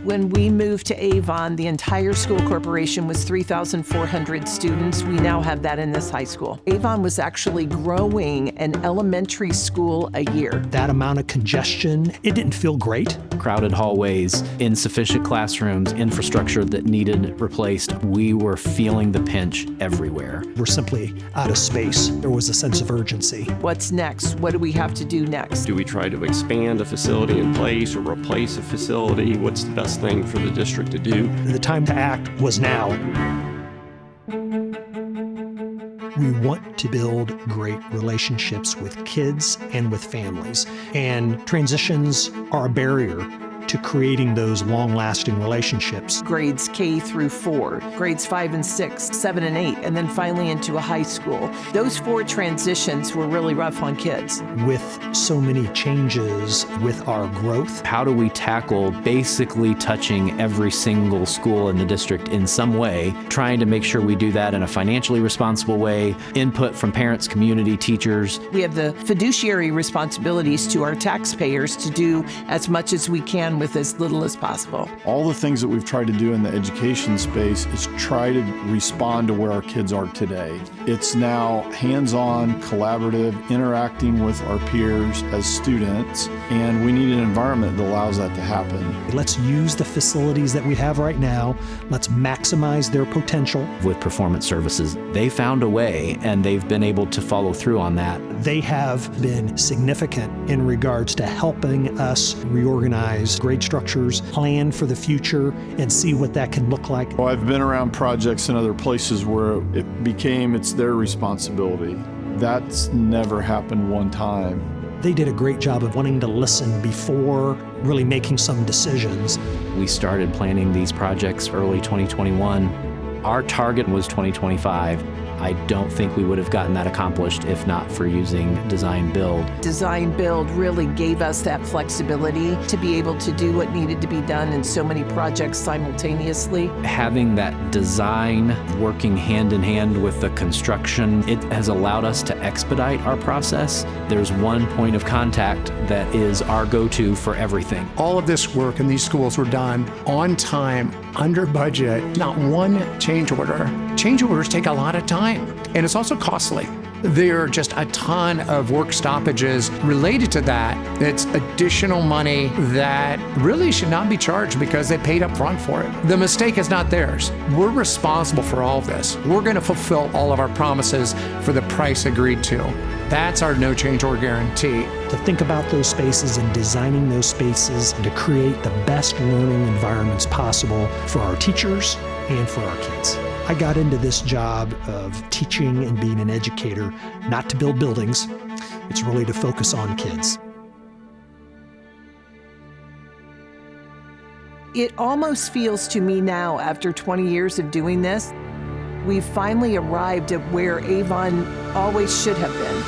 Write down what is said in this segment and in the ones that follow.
When we moved to Avon, the entire school corporation was 3,400 students. We now have that in this high school. Avon was actually growing an elementary school a year. That amount of congestion, it didn't feel great. Crowded hallways, insufficient classrooms, infrastructure that needed replaced. We were feeling the pinch everywhere. We're simply out of space. There was a sense of urgency. What's next? What do we have to do next? Do we try to expand a facility in place or replace a facility? What's the best thing for the district to do? The time to act was now. We want to build great relationships with kids and with families, and transitions are a barrier to creating those long-lasting relationships. Grades K through 4, grades 5 and 6, 7 and 8, and then finally into a high school. Those 4 transitions were really rough on kids. With so many changes with our growth, How do we tackle basically touching every single school in the district in some way, trying to make sure we do that in a financially responsible way, input from parents, community, teachers. We have the fiduciary responsibilities to our taxpayers to do as much as we can with as little as possible. All the things that we've tried to do in the education space is try to respond to where our kids are today. It's now hands-on, collaborative, interacting with our peers as students, and we need an environment that allows that to happen. let's use the facilities that we have right now. Let's maximize their potential. With performance services, they found a way and they've been able to follow through on that. They have been significant in regards to helping us reorganize grade structures, plan for the future, and see what that can look like. Well, I've been around projects in other places where it's their responsibility. That's never happened one time. They did a great job of wanting to listen before really making some decisions. We started planning these projects early 2021. Our target was 2025. I don't think we would have gotten that accomplished if not for using design build. Design build really gave us that flexibility to be able to do what needed to be done in so many projects simultaneously. Having that design working hand in hand with the construction, it has allowed us to expedite our process. There's one point of contact that is our go-to for everything. All of this work in these schools were done on time, under budget, not one change order. Change orders take a lot of time, and it's also costly. There are just a ton of work stoppages related to that. It's additional money that really should not be charged because they paid up front for it. The mistake is not theirs. We're responsible for all of this. We're going to fulfill all of our promises for the price agreed to. That's our no change order guarantee. To think about those spaces and designing those spaces to create the best learning environments possible for our teachers and for our kids. I got into this job of teaching and being an educator, not to build buildings. It's really to focus on kids. It almost feels to me now, after 20 years of doing this, we've finally arrived at where Avon always should have been.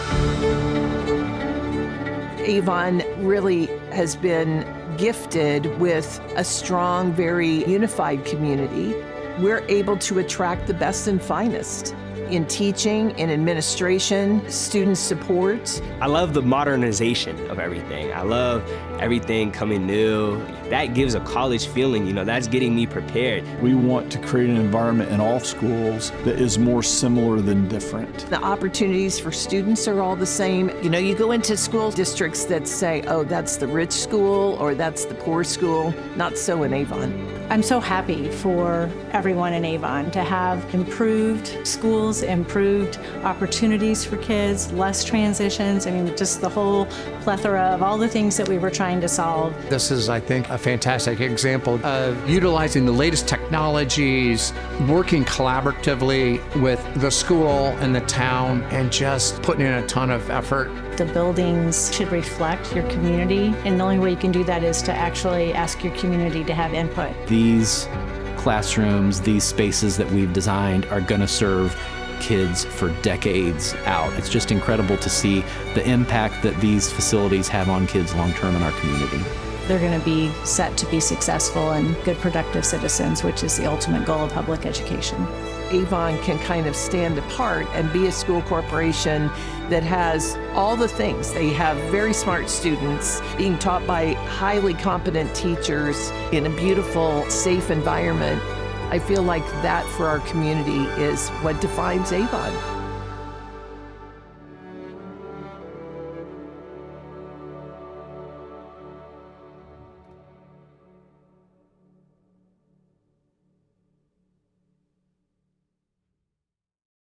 Avon really has been gifted with a strong, very unified community. We're able to attract the best and finest in teaching, in administration, student support. I love the modernization of everything. I love everything coming new. That gives a college feeling, that's getting me prepared. We want to create an environment in all schools that is more similar than different. The opportunities for students are all the same. You go into school districts that say, oh, that's the rich school or that's the poor school. Not so in Avon. I'm so happy for everyone in Avon to have improved schools, improved opportunities for kids, less transitions. Just the whole plethora of all the things that we were trying to solve. This is, I think, a fantastic example of utilizing the latest technologies, working collaboratively with the school and the town, and just putting in a ton of effort. The buildings should reflect your community, and the only way you can do that is to actually ask your community to have input. These classrooms, these spaces that we've designed are going to serve kids for decades out. It's just incredible to see the impact that these facilities have on kids long-term in our community. They're going to be set to be successful and good, productive citizens, which is the ultimate goal of public education. Avon can kind of stand apart and be a school corporation that has all the things. They have very smart students being taught by highly competent teachers in a beautiful, safe environment. I feel like that for our community is what defines Avon.